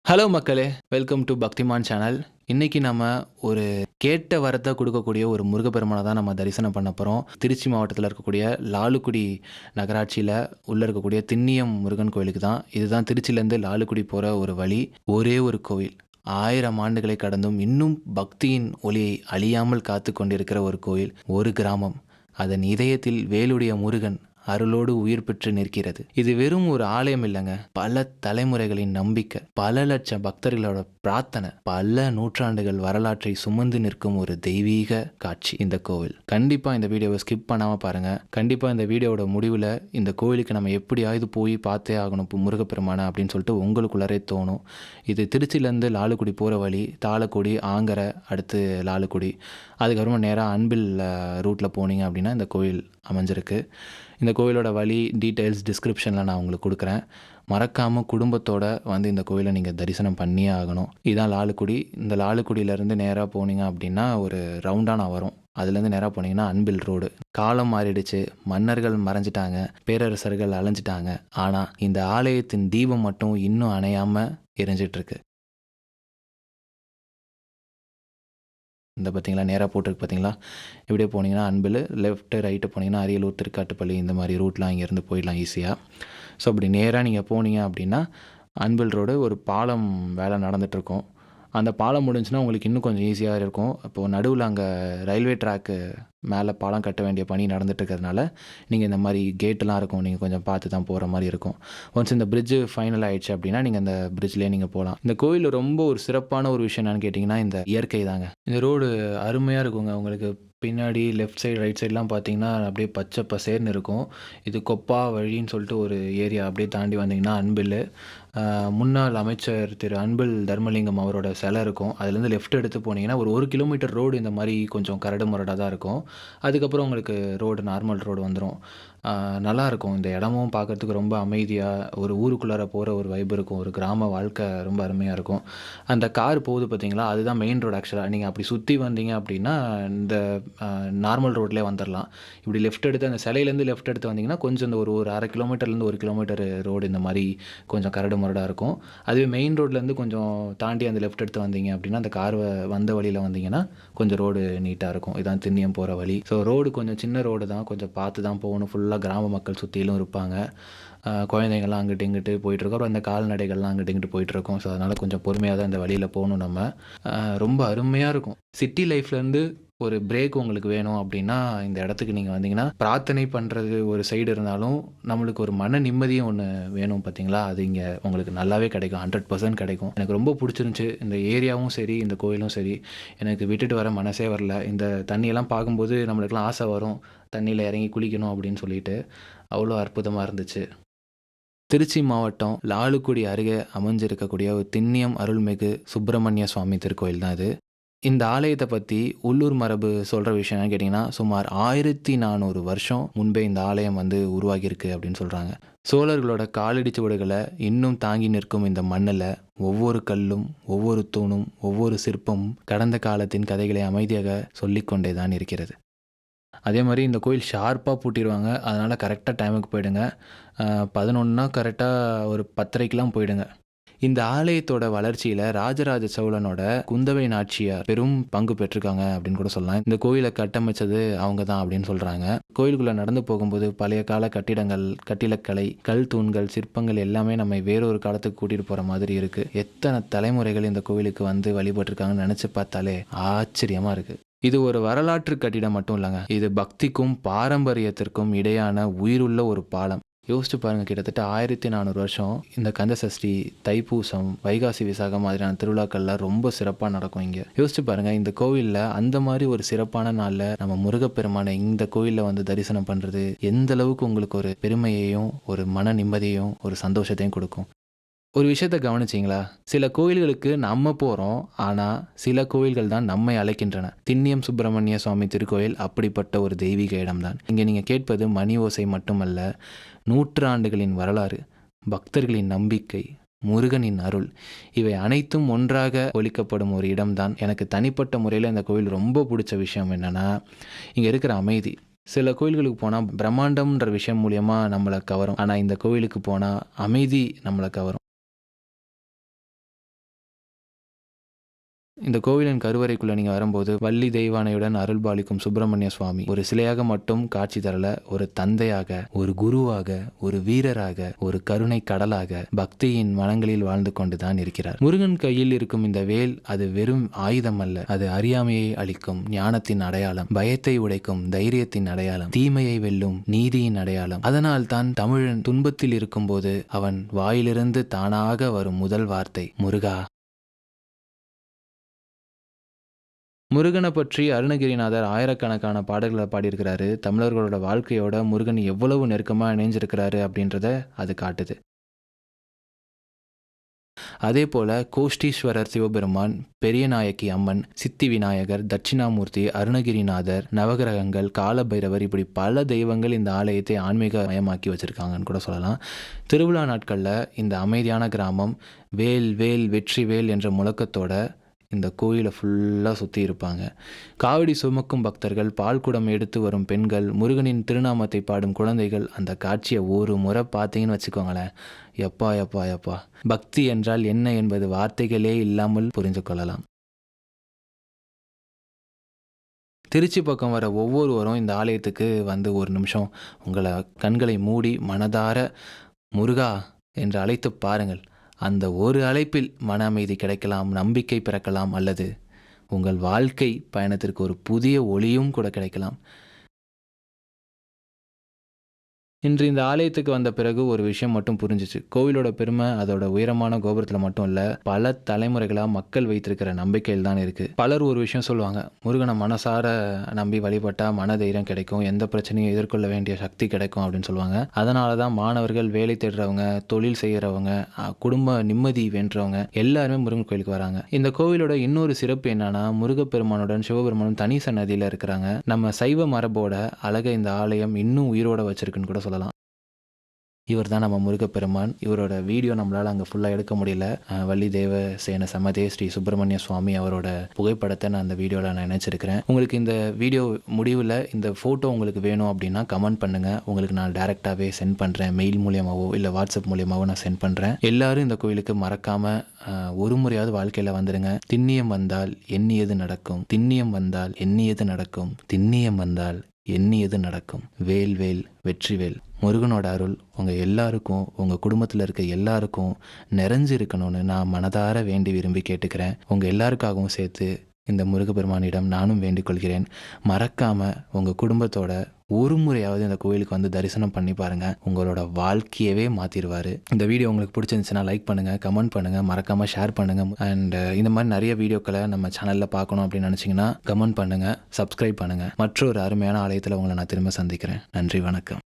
Hello மக்களே! Welcome to Bakthiman channel. இன்னைக்கு நம்ம ஒரு கேட்ட வரத்த குடுக்கக்கூடிய ஒரு முருகப்பெருமான தான் நம்ம தரிசனம் பண்ண போறோம். திருச்சி மாவட்டத்தில இருக்கக்கூடிய லாலுக்குடி நகராட்சியில உள்ள இருக்கக்கூடிய திண்ணியம் முருகன் கோயிலுக்கு தான். இதுதான் திருச்சியிலேருந்து லாலுக்குடி போற ஒரு வழி. ஒரே ஒரு கோவில். 1000 ஆண்டுகளை கடந்தும் இன்னும் பக்தியின் ஒளியை அழியாமல் காத்துக் கொண்டிருக்கிற ஒரு கோயில். ஒரு கிராமம். அதன் இதயத்தில் வேலுடைய முருகன் அருளோடு உயிர் பெற்று நிற்கிறது. இது வெறும் ஒரு ஆலயம் இல்லைங்க. பல தலைமுறைகளின் நம்பிக்கை, பல லட்சம் பக்தர்களோட பிரார்த்தனை, பல நூற்றாண்டுகள் வரலாற்றை சுமந்து நிற்கும் ஒரு தெய்வீக காட்சி இந்த கோவில். கண்டிப்பா இந்த வீடியோவை ஸ்கிப் பண்ணாம பாருங்க. கண்டிப்பா இந்த வீடியோவோட முடிவில் இந்த கோவிலுக்கு நம்ம எப்படியாவது போய் பார்த்தே ஆகணும் முருகப்பெருமான அப்படின்னு சொல்லிட்டு உங்களுக்குள்ளரே தோணும். இது திருச்சியிலேருந்து லாலுக்குடி போகிற வழி. தாளக்குடி, ஆங்கரை, அடுத்து லாலுக்குடி, அதுக்கப்புறமா நேராக அன்பில் ரூட்டில் போனீங்க அப்படின்னா இந்த கோவில் அமைஞ்சிருக்கு. இந்த கோவிலோட வழி டீட்டெயில்ஸ் டிஸ்கிரிப்ஷனில் நான் உங்களுக்கு கொடுக்குறேன். மறக்காமல் குடும்பத்தோடு வந்து இந்த கோவிலை நீங்கள் தரிசனம் பண்ணியே ஆகணும். இதுதான் லாலுக்குடி. இந்த லாலுக்குடியிலேருந்து நேராக போனீங்க அப்படின்னா ஒரு ரவுண்டானா வரும். அதுலேருந்து நேராக போனீங்கன்னா அன்பில் ரோடு. காலம் மாறிடுச்சு, மன்னர்கள் மறைஞ்சிட்டாங்க, பேரரசர்கள் அலைஞ்சிட்டாங்க. ஆனால் இந்த ஆலயத்தின் தீபம் மட்டும் இன்னும் அணையாமல் எரிஞ்சிட்ருக்கு. இந்த பார்த்தீங்களா, நேராக போட்டிருக்கு பார்த்தீங்களா? இப்படியே போனீங்கன்னா அன்பில், லெஃப்ட்டு ரைட்டு போனீங்கன்னா அரியலூர், திருக்காட்டுப்பள்ளி இந்த மாதிரி ரூட்லாம் இங்கேருந்து போயிடலாம் ஈஸியாக. ஸோ அப்படி நேராக நீங்கள் போனீங்க அப்படின்னா அன்பில் ரோடு ஒரு பாலம் வேலை நடந்துகிட்ருக்கும். அந்த பாலம் முடிஞ்சுன்னா உங்களுக்கு இன்னும் கொஞ்சம் ஈஸியாக இருக்கும். இப்போது நடுவில் அங்கே ரயில்வே ட்ராக்கு மேலே பாலம் கட்ட வேண்டிய பணி நடந்துட்டு இருக்கிறதுனால நீங்கள் இந்த மாதிரி கேட்டெலாம் இருக்கும், நீங்கள் கொஞ்சம் பார்த்து தான் போகிற மாதிரி இருக்கும். ஒன்ஸ் இந்த பிரிட்ஜு ஃபைனல் ஆகிடுச்சு அப்படின்னா நீங்கள் அந்த பிரிட்ஜ்லேயே நீங்கள் போகலாம். இந்த கோயில் ரொம்ப ஒரு சிறப்பான ஒரு விஷயம் என்னென்னு கேட்டிங்கன்னா இந்த இயற்கை தாங்க. இந்த ரோடு அருமையாக இருக்குங்க. உங்களுக்கு பின்னாடி லெஃப்ட் சைடு ரைட் சைட்லாம் பார்த்தீங்கன்னா அப்படியே பச்சை பசேர்னு இருக்கும். இது கொப்பா வழின்னு சொல்லிட்டு ஒரு ஏரியா. அப்படியே தாண்டி வந்தீங்கன்னா அன்பில், முன்னாள் அமைச்சர் திரு அன்பில் தர்மலிங்கம் அவரோட சிலை இருக்கும். அதுலேருந்து லெஃப்ட் எடுத்து போனீங்கன்னா ஒரு 1 கிலோமீட்டர் ரோடு இந்த மாதிரி கொஞ்சம் கரடு முரடாக தான் இருக்கும். அதுக்கப்புறம் உங்களுக்கு ரோடு நார்மல் ரோடு வந்துடும். நல்லாயிருக்கும். இந்த இடமும் பார்க்குறதுக்கு ரொம்ப அமைதியாக ஒரு ஊருக்குள்ளார போகிற ஒரு வைப் இருக்கும். ஒரு கிராம வாழ்க்கை ரொம்ப அருமையாக இருக்கும். அந்த கார் போகுது பார்த்தீங்களா, அதுதான் மெயின் ரோடு ஆக்சுவலாக. நீங்கள் அப்படி சுற்றி வந்தீங்க அப்படின்னா இந்த நார்மல் ரோட்லேயே வந்துடலாம். இப்படி லெஃப்ட் எடுத்து அந்த சிலையிலேருந்து லெஃப்ட் எடுத்து வந்தீங்கன்னா கொஞ்சம் இந்த ஒரு ஒரு 1/2 கிலோமீட்டர்லேருந்து 1 கிலோமீட்டர் ரோடு இந்த மாதிரி கொஞ்சம் கரடு முரடாக இருக்கும். அதுவே மெயின் ரோட்லேருந்து கொஞ்சம் தாண்டி அந்த லெஃப்ட் எடுத்து வந்தீங்க அப்படின்னா அந்த கார் வந்த வழியில் வந்தீங்கன்னா கொஞ்சம் ரோடு நீட்டாக இருக்கும். இதான் திண்ணியம் போகிற வழி. ஸோ ரோடு கொஞ்சம் சின்ன ரோடு தான், கொஞ்சம் பார்த்து தான் போகணும். ஃபுல்லாக கிராம மக்கள் சுற்றிலும் இருப்பாங்க. குழந்தைங்கள்லாம் அங்கிட்டு இங்கிட்டு போயிட்டுருக்கோம். அப்புறம் இந்த கால்நடைகள்லாம் அங்கிட்டு இங்கிட்டு போயிட்டுருக்கோம். ஸோ அதனால் கொஞ்சம் பொறுமையாக தான் இந்த வழியில் போகணும் நம்ம. ரொம்ப அருமையாக இருக்கும். சிட்டி லைஃப்லேருந்து ஒரு பிரேக் உங்களுக்கு வேணும் அப்படின்னா இந்த இடத்துக்கு நீங்கள் வந்தீங்கன்னா பிரார்த்தனை பண்ணுறது ஒரு சைடு இருந்தாலும் நம்மளுக்கு ஒரு மன நிம்மதியும் ஒன்று வேணும் பார்த்தீங்களா, அது இங்கே உங்களுக்கு நல்லாவே கிடைக்கும். 100% கிடைக்கும். எனக்கு ரொம்ப பிடிச்சிருந்துச்சி இந்த ஏரியாவும் சரி, இந்த கோயிலும் சரி. எனக்கு விட்டுட்டு வர மனசே வரல. இந்த தண்ணியெல்லாம் பார்க்கும்போது நம்மளுக்குலாம் ஆசை வரும், தண்ணியில் இறங்கி குளிக்கணும் அப்படின்னு சொல்லிட்டு. அவ்வளோ அற்புதமாக இருந்துச்சு. திருச்சி மாவட்டம் லாலுக்குடி அருகே அமைஞ்சிருக்கக்கூடிய ஒரு திண்ணியம் அருள்மிகு சுப்பிரமணிய சுவாமி திருக்கோயில் தான் இது. இந்த ஆலயத்தை பற்றி உள்ளூர் மரபு சொல்கிற விஷயம் என்னன்னு கேட்டிங்கன்னா, சுமார் 1400 வருஷம் முன்பே இந்த ஆலயம் வந்து உருவாகியிருக்கு அப்படின்னு சொல்கிறாங்க. சோழர்களோட காலடி சுவடுகளை இன்னும் தாங்கி நிற்கும் இந்த மண்ணில் ஒவ்வொரு கல்லும், ஒவ்வொரு தூணும், ஒவ்வொரு சிற்பமும் கடந்த காலத்தின் கதைகளை அமைதியாக சொல்லிக்கொண்டே தான் இருக்கிறது. அதே மாதிரி இந்த கோயில் ஷார்ப்பாக பூட்டிடுவாங்க. அதனால் கரெக்டாக டைமுக்கு போயிடுங்க. 11னா கரெக்டாக ஒரு 10:30க்கெலாம் போயிடுங்க. இந்த ஆலயத்தோட வளர்ச்சியில் ராஜராஜ சோழனோட குந்தவை நாச்சியார் பெரும் பங்கு பெற்றிருக்காங்க அப்படின்னு கூட சொல்லலாம். இந்த கோயிலை கட்டமைச்சது அவங்க தான் அப்படின்னு சொல்கிறாங்க. கோயிலுக்குள்ளே நடந்து போகும்போது பழைய கால கட்டிடங்கள், கட்டிடக்கலை, கல் தூண்கள், சிற்பங்கள் எல்லாமே நம்ம வேறொரு காலத்துக்கு கூட்டிகிட்டு போகிற மாதிரி இருக்குது. எத்தனை தலைமுறைகள் இந்த கோயிலுக்கு வந்து வழிபட்டிருக்காங்கன்னு நினச்சி பார்த்தாலே ஆச்சரியமாக இருக்குது. இது ஒரு வரலாற்று கட்டிடம் மட்டும் இல்லைங்க. இது பக்திக்கும் பாரம்பரியத்திற்கும் இடையான உயிருள்ள ஒரு பாலம். யோசிச்சு பாருங்க, கிட்டத்தட்ட 1400 வருஷம் இந்த கந்தசஷ்டி, தைப்பூசம், வைகாசி விசாகம் மாதிரியான திருவிழாக்கள்லாம் ரொம்ப சிறப்பாக நடக்கும் இங்கே. யோசிச்சு பாருங்க, இந்த கோவிலில் அந்த மாதிரி ஒரு சிறப்பான நாளில் நம்ம முருகப்பெருமானை இந்த கோவிலில் வந்து தரிசனம் பண்ணுறது எந்த அளவுக்கு உங்களுக்கு ஒரு பெருமையையும் ஒரு மன நிம்மதியையும் ஒரு சந்தோஷத்தையும் கொடுக்கும். ஒரு விஷயத்தை கவனிச்சிங்களா? சில கோயில்களுக்கு நம்ம போகிறோம், ஆனால் சில கோயில்கள் தான் நம்மை அழைக்கின்றன. திண்ணியம் சுப்பிரமணிய சுவாமி திருக்கோயில் அப்படிப்பட்ட ஒரு தெய்வீக இடம்தான். இங்கே நீங்கள் கேட்பது மணி ஓசை மட்டுமல்ல, நூற்றாண்டுகளின் வரலாறு, பக்தர்களின் நம்பிக்கை, முருகனின் அருள், இவை அனைத்தும் ஒன்றாக ஒலிக்கப்படும் ஒரு இடம்தான். எனக்கு தனிப்பட்ட முறையில் இந்த கோயில் ரொம்ப பிடிச்ச விஷயம் என்னென்னா, இங்கே இருக்கிற அமைதி. சில கோயில்களுக்கு போனால் பிரம்மாண்டம்ன்ற விஷயம் மூலியமாக நம்மளை கவரும், ஆனால் இந்த கோயிலுக்கு போனால் அமைதி நம்மளை கவரும். இந்த கோவிலின் கருவறைக்குள்ள நீங்க வரும்போது வள்ளி தெய்வானையுடன் அருள்பாலிக்கும் சுப்பிரமணிய சுவாமி ஒரு சிலையாக மட்டும் காட்சி தரல, ஒரு தந்தையாக, ஒரு குருவாக, ஒரு வீரராக, ஒரு கருணை கடலாக பக்தியின் மனங்களில் வாழ்ந்து கொண்டுதான் இருக்கிறார். முருகன் கையில் இருக்கும் இந்த வேல் அது வெறும் ஆயுதம் அல்ல, அது அறியாமையை அளிக்கும் ஞானத்தின் அடையாளம், பயத்தை உடைக்கும் தைரியத்தின் அடையாளம், தீமையை வெல்லும் நீதியின் அடையாளம். அதனால் தான் தமிழன் துன்பத்தில் இருக்கும்போது அவன் வாயிலிருந்து தானாக வரும் முதல் வார்த்தை முருகா. முருகனை பற்றி அருணகிரிநாதர் ஆயிரக்கணக்கான பாடல்களை பாடியிருக்கிறாரு. தமிழர்களோட வாழ்க்கையோட முருகன் எவ்வளவு நெருக்கமாக இணைஞ்சிருக்கிறாரு அப்படின்றத அது காட்டுது. அதே போல கோஷ்டீஸ்வரர் சிவபெருமான், பெரியநாயக்கி அம்மன், சித்தி விநாயகர், தட்சிணாமூர்த்தி, அருணகிரிநாதர், நவகிரகங்கள், காலபைரவர், இப்படி பல தெய்வங்கள் இந்த ஆலயத்தை ஆன்மீக மயமாக்கி வச்சிருக்காங்கன்னு கூட சொல்லலாம். திருவிழா நாட்களில் இந்த அமைதியான கிராமம் வேல் வேல் வெற்றி வேல் என்ற முழக்கத்தோட இந்த கோயிலை ஃபுல்லாக சுற்றி இருப்பாங்க. காவடி சுமக்கும் பக்தர்கள், பால் குடம் எடுத்து வரும் பெண்கள், முருகனின் திருநாமத்தை பாடும் குழந்தைகள், அந்த காட்சியை ஒரு முறை பார்த்தீங்கன்னு வச்சுக்கோங்களேன், எப்பா எப்பா எப்பா, பக்தி என்றால் என்ன என்பது வார்த்தைகளே இல்லாமல் புரிந்து கொள்ளலாம். திருச்சி பக்கம் வர ஒவ்வொருவரும் இந்த ஆலயத்துக்கு வந்து ஒரு நிமிஷம் உங்களை கண்களை மூடி மனதார முருகா என்று அழைத்து பாருங்கள். அந்த ஒரு அழைப்பில் மன அமைதி கிடைக்கலாம், நம்பிக்கை பிறக்கலாம், அல்லது உங்கள் வாழ்க்கை பயணத்திற்கு ஒரு புதிய ஒளியும் கூட கிடைக்கலாம். இன்று இந்த ஆலயத்துக்கு வந்த பிறகு ஒரு விஷயம் மட்டும் புரிஞ்சிச்சு. கோவிலோட பெருமை அதோட உயரமான கோபுரத்தில் மட்டும் இல்லை, பல தலைமுறைகளாக மக்கள் வைத்திருக்கிற நம்பிக்கையில் தான் இருக்குது. பலர் ஒரு விஷயம் சொல்லுவாங்க, முருகனை மனசார நம்பி வழிபட்டால் மன தைரியம் கிடைக்கும், எந்த பிரச்சனையும் எதிர்கொள்ள வேண்டிய சக்தி கிடைக்கும் அப்படின்னு சொல்லுவாங்க. அதனால தான் மாணவர்கள், வேலை தேடுறவங்க, தொழில் செய்கிறவங்க, குடும்ப நிம்மதி வென்றவங்க எல்லாருமே முருகன் கோயிலுக்கு வராங்க. இந்த கோவிலோட இன்னொரு சிறப்பு என்னன்னா, முருகப்பெருமானுடன் சிவபெருமானும் தனி சன்னதியில் இருக்கிறாங்க. நம்ம சைவ மரபோட அழகை இந்த ஆலயம் இன்னும் உயிரோட வச்சிருக்குன்னு கூட சொல்லலாம். இவர் தான் நம்ம முருகப்பெருமான். இவரோட வீடியோ நம்மளால் அங்கே ஃபுல்லாக எடுக்க முடியல. வள்ளி தேவசேன சமதே ஸ்ரீ சுப்பிரமணிய சுவாமி அவரோட புகைப்படத்தை நான் அந்த வீடியோவில் நான் நினச்சிருக்கிறேன். உங்களுக்கு இந்த வீடியோ முடிவில் இந்த ஃபோட்டோ உங்களுக்கு வேணும் அப்படின்னா கமெண்ட் பண்ணுங்கள். உங்களுக்கு நான் டேரெக்டாகவே சென்ட் பண்ணுறேன். மெயில் மூலியமாகவோ இல்லை வாட்ஸ்அப் மூலியமாகவோ நான் சென்ட் பண்ணுறேன். எல்லோரும் இந்த கோயிலுக்கு மறக்காமல் ஒரு முறையாவது வாழ்க்கையில் வந்துடுங்க. திண்ணியம் வந்தால் எண்ணியது நடக்கும், திண்ணியம் வந்தால் எண்ணியது நடக்கும், திண்ணியம் வந்தால் எண்ணியது நடக்கும். வேல் வேல் வெற்றிவேல். முருகனோட அருள் உங்கள் எல்லாருக்கும், உங்கள் குடும்பத்தில் இருக்க எல்லாருக்கும் நிறைஞ்சு இருக்கணும்னு நான் மனதார வேண்டி விரும்பி கேட்டுக்கிறேன். உங்கள் எல்லாருக்காகவும் சேர்த்து இந்த முருகப்பெருமானிடம் நானும் வேண்டிக் கொள்கிறேன். மறக்காமல் உங்கள் குடும்பத்தோட ஒரு முறையாவது இந்த கோயிலுக்கு வந்து தரிசனம் பண்ணி பாருங்கள். உங்களோட வாழ்க்கையவே மாற்றிடுவார். இந்த வீடியோ உங்களுக்கு பிடிச்சிருந்துச்சுன்னா லைக் பண்ணுங்கள், கமெண்ட் பண்ணுங்கள், மறக்காமல் ஷேர் பண்ணுங்கள். அண்ட் இந்த மாதிரி நிறைய வீடியோக்களை நம்ம சேனலில் பார்க்கணும் அப்படின்னு நினச்சிங்கன்னா கமெண்ட் பண்ணுங்கள், சப்ஸ்கிரைப் பண்ணுங்கள். மற்றொரு அருமையான ஆலயத்தில் உங்களை நான் திரும்ப சந்திக்கிறேன். நன்றி, வணக்கம்.